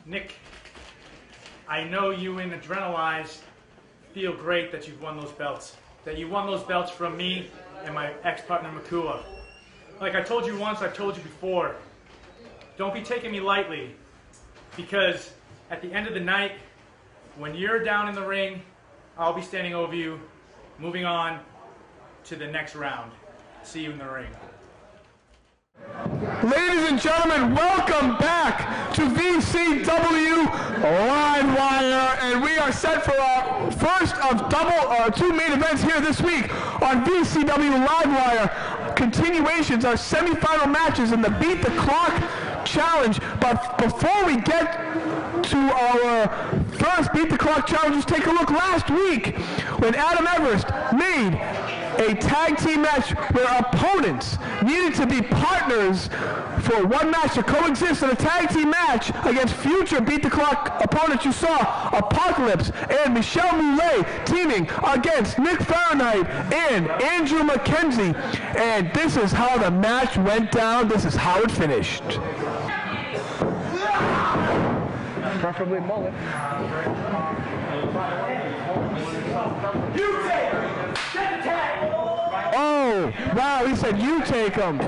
Nick, I know you and Adrenalize feel great that you've won those belts. That you won those belts from me and my ex-partner Makua. Like I told you once, I've told you before, don't be taking me lightly, because at the end of the night, when you're down in the ring, I'll be standing over you, moving on to the next round. See you in the ring. Ladies and gentlemen, welcome back to VCW Livewire, and we are set for our first of two main events here this week on VCW Livewire. Continuations are semifinal matches in the Beat the Clock Challenge. But before we get to our first Beat the Clock Challenge, just take a look last week when Adam Everest made a tag team match where opponents needed to be partners for one match to coexist in a tag team match against future Beat the Clock opponents. You saw Apocalypse and Michelle Moulet teaming against Nick Farenheit and Andrew Mckenzie. And this is how the match went down. This is how it finished. Preferably mullet. Oh, wow, he said you take him. To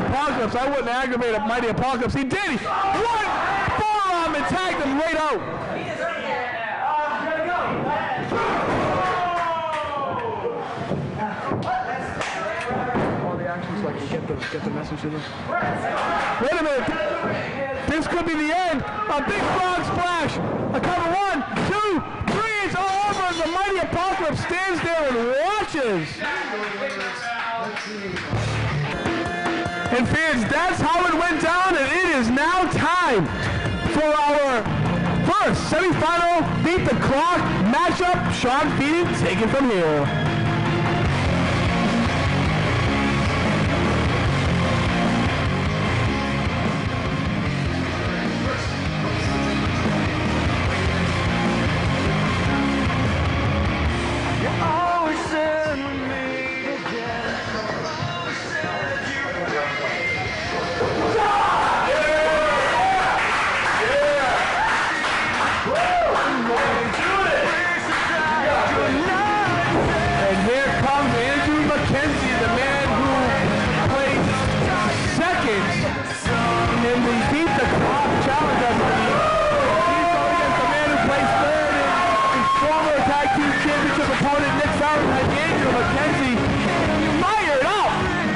Apocalypse, I wouldn't aggravate a mighty Apocalypse. He did. One forearm and tagged him right out. All the actions so I can get the message to them. Wait a minute. This could be the end. A big frog splash. A cover 1, 2, 3. It's all over. The mighty Apocalypse stands there and watches. And fans, that's how it went down, and it is now time for our first semifinal Beat the Clock matchup. Sean Feedy, take it from here.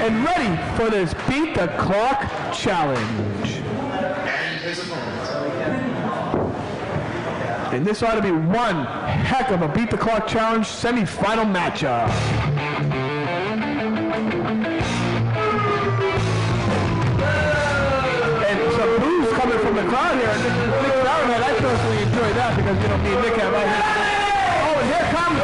And ready for this Beat the Clock Challenge. And this ought to be one heck of a Beat the Clock Challenge semi-final matchup. And some boos coming from the crowd here. Nick Farenheit, I personally enjoy that because, you know, me and Nick have right here. Oh, and here comes...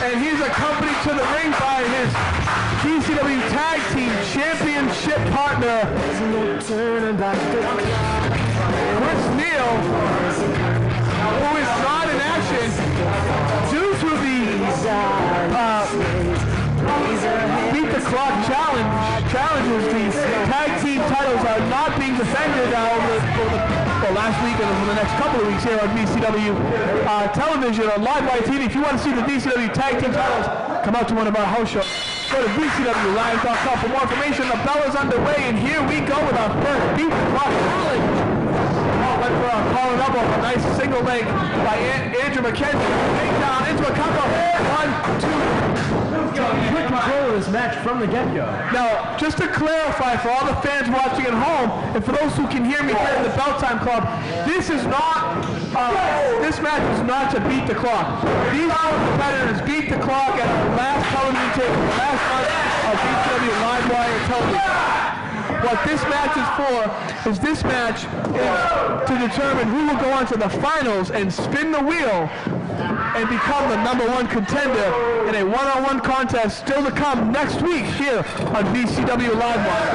And he's accompanied to the ring by his VCW Tag Team Championship partner, Chris Neal, who is not in action due to the Beat the Clock challenges. The tag team titles are not being defended for last week and for the next couple of weeks here on VCW television on Livewire TV. If you want to see the VCW tag team titles, come out to one of our house shows. Go to VCWLive.com for more information. The bell is underway, and here we go with our first Beat the Clock challenge. Went for a calling up off a nice single leg by Andrew Mckenzie. Take down into a cover. 1, 2. Quick control of this match from the get-go. Now, just to clarify for all the fans watching at home, and for those who can hear me here in the Bell Time Club, this is not, this match is not to beat the clock. These competitors beat the clock at our last television tape, last month of VCW Livewire television. What this match is for is this match is to determine who will go on to the finals and spin the wheel and become the #1 contender in a one-on-one contest still to come next week here on VCW Livewire.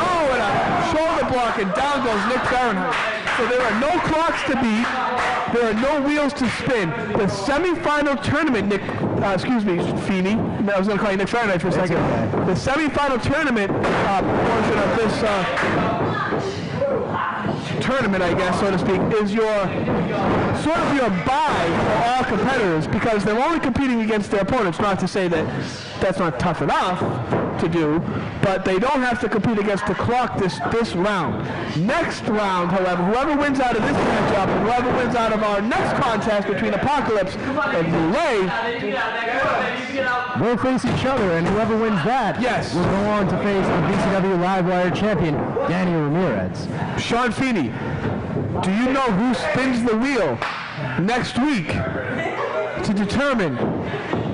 Oh, and a shoulder block, and down goes Nick Farenheit. So there are no clocks to beat. There are no wheels to spin. The semifinal tournament, Nick, excuse me, Feeney. I was going to call you Nick Farenheit for a second. Okay. The semifinal tournament portion of this tournament, I guess, so to speak, is your sort of your bye for all competitors because they're only competing against their opponents. Not to say that that's not tough enough to do, but they don't have to compete against the clock this round. Next round, however, whoever wins out of this matchup and whoever wins out of our next contest between Apocalypse and Boulay will face each other, and whoever wins that will go on to face the VCW Livewire champion, Danny Ramirez. Sean Feeney, do you know who spins the wheel next week to determine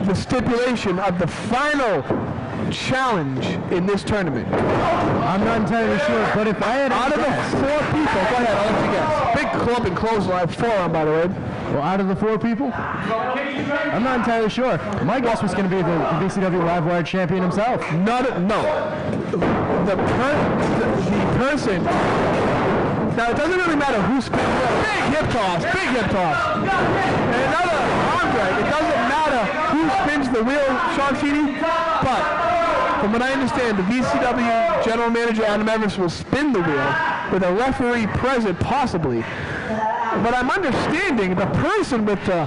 the stipulation of the final challenge in this tournament? I'm not entirely sure, but if I had out of the 4 people, go ahead, I'll let you guess. Big club and clothesline, forearm, by the way. Well, out of the 4 people, I'm not entirely sure. My guess was going to be the VCW Livewire champion himself. No. The person. Now it doesn't really matter who spins the big hip toss. And another arm drag. It doesn't matter who spins the wheel, Sean Feeney, but from what I understand, the VCW General Manager Adam Evans will spin the wheel with a referee present, possibly. But I'm understanding the person with the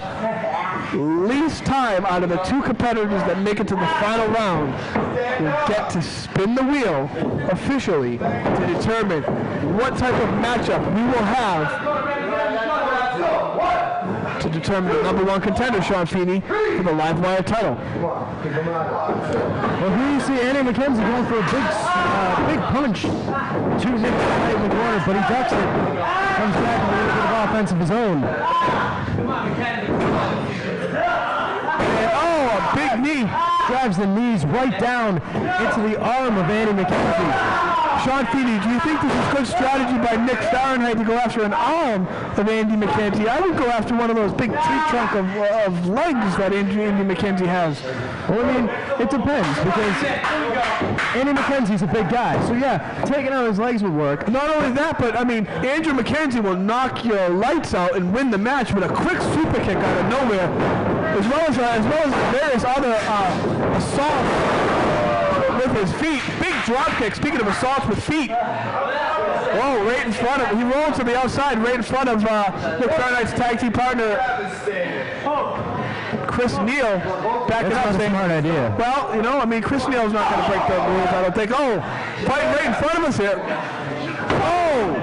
least time out of the 2 competitors that make it to the final round will get to spin the wheel officially to determine what type of matchup we will have to determine the #1 contender, Sean Feeney, for the Livewire title. Well, here you see Andy Mckenzie going for a big punch to Nick Farenheit in the corner, but he ducks it. Comes back with a little bit of offense of his own. And a big knee. Drives the knees right down into the arm of Andy Mckenzie. Sean Feeney, do you think this is good strategy by Nick Farenheit to go after an arm of Andy Mckenzie? I would go after one of those big tree trunk of legs that Andy Mckenzie has. Well, I mean, it depends, because Andy Mckenzie's a big guy. So, yeah, taking out his legs would work. Not only that, but, I mean, Andrew Mckenzie will knock your lights out and win the match with a quick super kick out of nowhere, as well as various other assaults with his feet. Big drop kick, speaking of assaults with feet. Whoa, right in front of him. He rolled to the outside right in front of Nick Farenheit's tag team partner, Chris Neal. Backing up, saying, smart idea. Well, you know, I mean, Chris Neal's not going to break the rules, I don't think. Oh, fighting right in front of us here. Oh!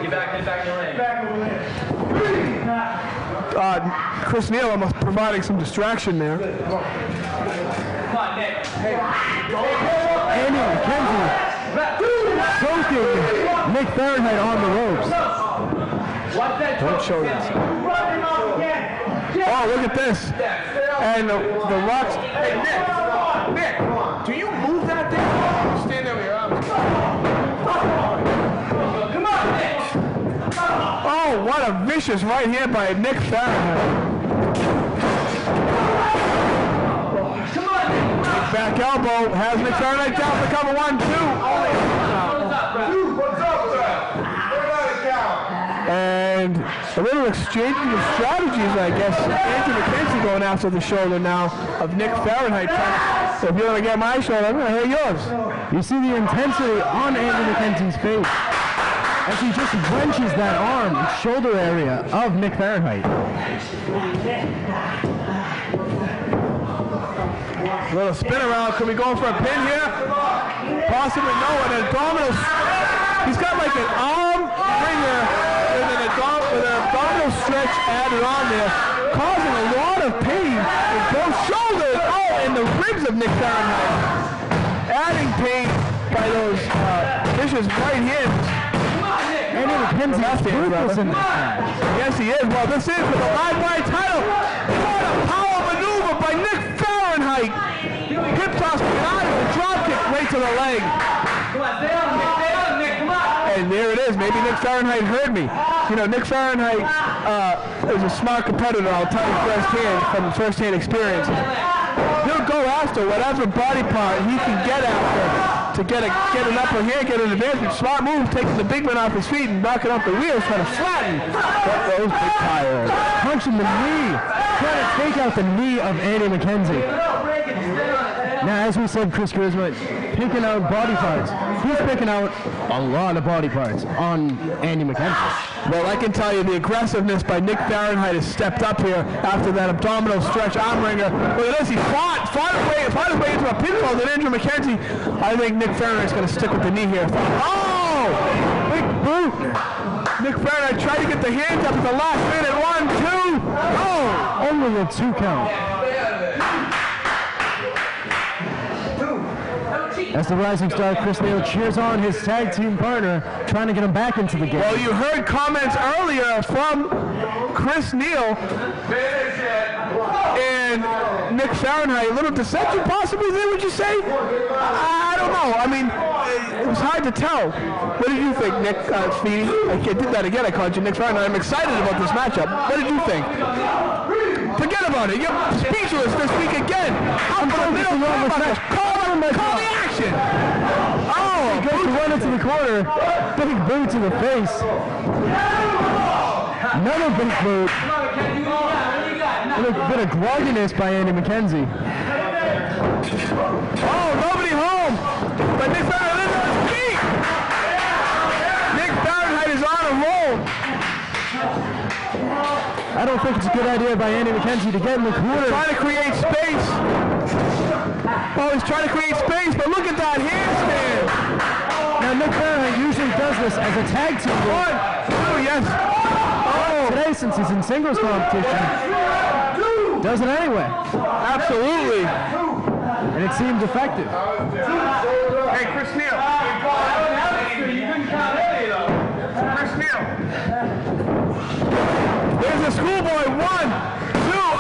Get back in the ring. Chris Neal almost providing some distraction there. Come on, Nick. Andy Mckenzie choking Nick Farenheit on the ropes. Don't show this. Oh, look at this. And the Rock's... Hey, Nick, do you move that thing? Stand there with your arms. Come on, Nick. Oh, what a vicious right hand by Nick Farenheit. Back elbow has Nick Farenheit down for cover 1, 2. And a little exchanging of strategies, I guess. Andrew Mckenzie going after the shoulder now of Nick Farenheit. So if you're going to get my shoulder, I'm going to hit yours. You see the intensity on Andy Mckenzie's face as he just wrenches that arm and shoulder area of Nick Farenheit. A little spin around. Could we go for a pin here? Possibly no. An abdominal. He's got like an arm ringer with an abdominal stretch added on there, causing a lot of pain in both shoulders. Oh, and the ribs of Nick Farenheit. Adding pain by those vicious right hands. Andy Mckenzie's ruthless in this match. Yes, he is. Well, this is for the Livewire title. What a power maneuver by Nick Farenheit. Hip toss out of the drop kick right to the leg. Come on, stay on, Nick. Come on. And there it is. Maybe Nick Farenheit heard me. You know, Nick Farenheit is a smart competitor. I'll tell you firsthand from first-hand experience. He'll go after whatever body part he can get after to get an upper hand, get an advantage. Smart move, taking the big man off his feet and knocking off the wheels, trying to flatten. That goes big tire. Punching the knee. Trying to take out the knee of Andy Mckenzie. Now, as we said, Chris Charisma picking out body parts. He's picking out a lot of body parts on Andy Mckenzie. Well, I can tell you the aggressiveness by Nick Farenheit has stepped up here after that abdominal stretch arm wringer. Look at this, he fought his way into a pinfall that Andrew Mckenzie. I think Nick Farenheit's going to stick with the knee here. Oh! Big boot! Nick Farenheit tried to get the hands up at the last minute. 1, 2. Oh! Only a 2 count. As the rising star Chris Neal cheers on his tag team partner, trying to get him back into the game. Well, you heard comments earlier from Chris Neal and Nick Farenheit. A little dissension possibly there, would you say? I don't know. I mean, it was hard to tell. What did you think, Nick Speedy? I did that again. I called you Nick Farenheit. I'm excited about this matchup. What did you think? Forget about it. You're speechless this week again. I'm for the middle match. Call the action. Oh, he goes to run into the corner. Big boot to the face. Another big boot. A bit of grogginess by Andy Mckenzie. Oh, nobody home. But Nick Farenheit is on his feet. Nick Farenheit is on a roll. I don't think it's a good idea by Andy Mckenzie to get in the corner. Trying to create space. Oh, he's trying to create space, but look at that handstand. Now, Nick Farenheit usually does this as a tag team. 1, 2, yes. Oh. Today, since he's in singles competition, does it anyway. Absolutely. And it seemed effective. Hey, Chris Neal. Chris Neal. There's a schoolboy. 1, 2,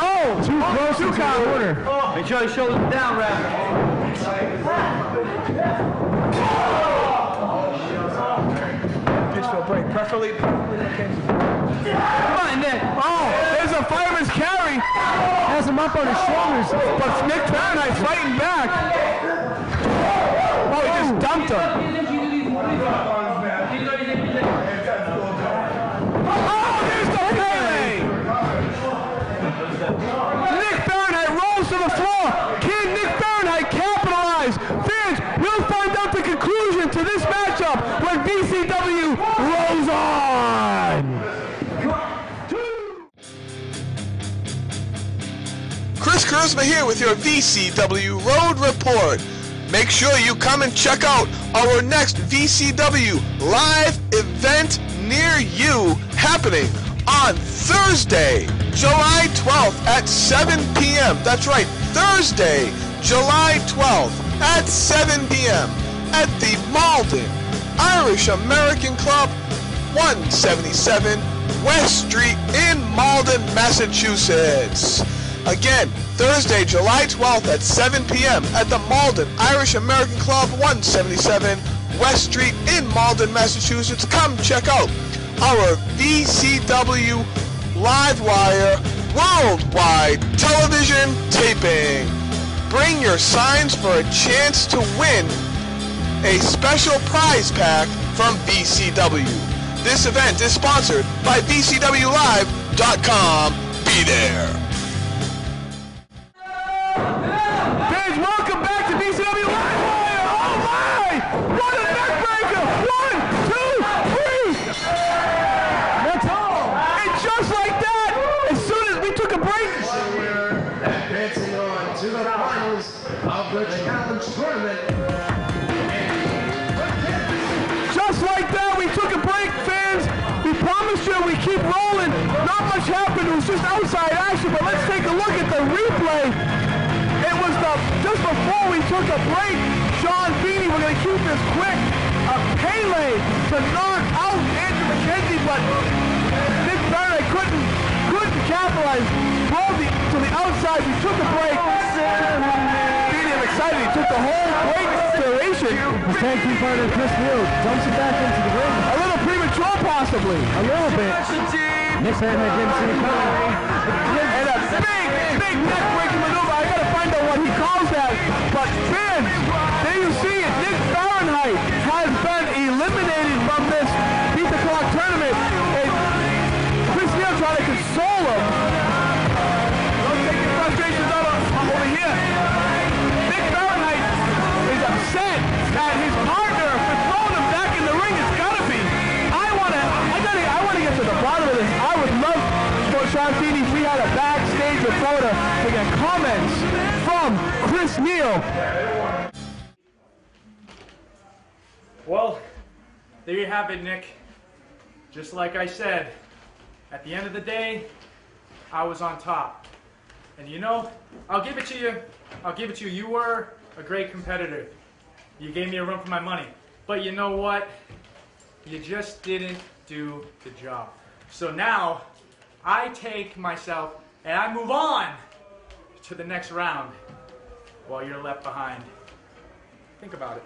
oh. Too close to the corner. Make sure your shoulders are down, Rapper. Pitch for a break. Preferably. Come on, Nick. Oh, there's a fireman's carry. Has him up on his shoulders. But Nick Farenheit fighting back. Oh, he just dumped him. Oh, there's the Pele! Nick Farenheit rolls to the floor. Can Nick Farenheit capitalize? Fans, we'll find out the conclusion to this matchup when VCW rolls on. Chris Charisma here with your VCW Road Report. Make sure you come and check out our next VCW live event near you happening on Thursday, July 12th at 7 p.m. That's right, Thursday, July 12th at 7 p.m. at the Malden Irish American Club, 177 West Street in Malden, Massachusetts. Again, Thursday, July 12th at 7 p.m. at the Malden Irish American Club, 177 West Street in Malden, Massachusetts. Come check out our VCW Livewire worldwide television taping. Bring your signs for a chance to win a special prize pack from VCW. This event is sponsored by VCWLive.com. Be there. Welcome back to VCW Livewire! Oh my! What a neck breaker! 1, 2, 3! That's all! And just like that, as soon as we took a break, advancing on to the finals of the challenge tournament. just like that, we took a break, fans. We promised you we keep rolling. Not much happened. It was just outside action, but let's take a look at the replay. It was just before we took a break, Sean Feeney, we're going to keep this quick, a Pele to knock out Andrew Mckenzie, but Nick Farenheit couldn't capitalize. Rolled to the outside, we took a break. Feeney, I'm excited, he took the whole break duration. His tag team partner Chris Neal dumps it back into the ring. A little premature, possibly. A little bit. Nick Farenheit didn't see it coming. And a big neck-breaking maneuver. I gotta find out what he calls that. But fans, there you see it. Nick Farenheit Martinis, we had a backstage reporter to get comments from Chris Neal. Well, there you have it, Nick. Just like I said, at the end of the day, I was on top. And you know, I'll give it to you. I'll give it to you. You were a great competitor. You gave me a run for my money. But you know what? You just didn't do the job. So now, I take myself and I move on to the next round while you're left behind. Think about it.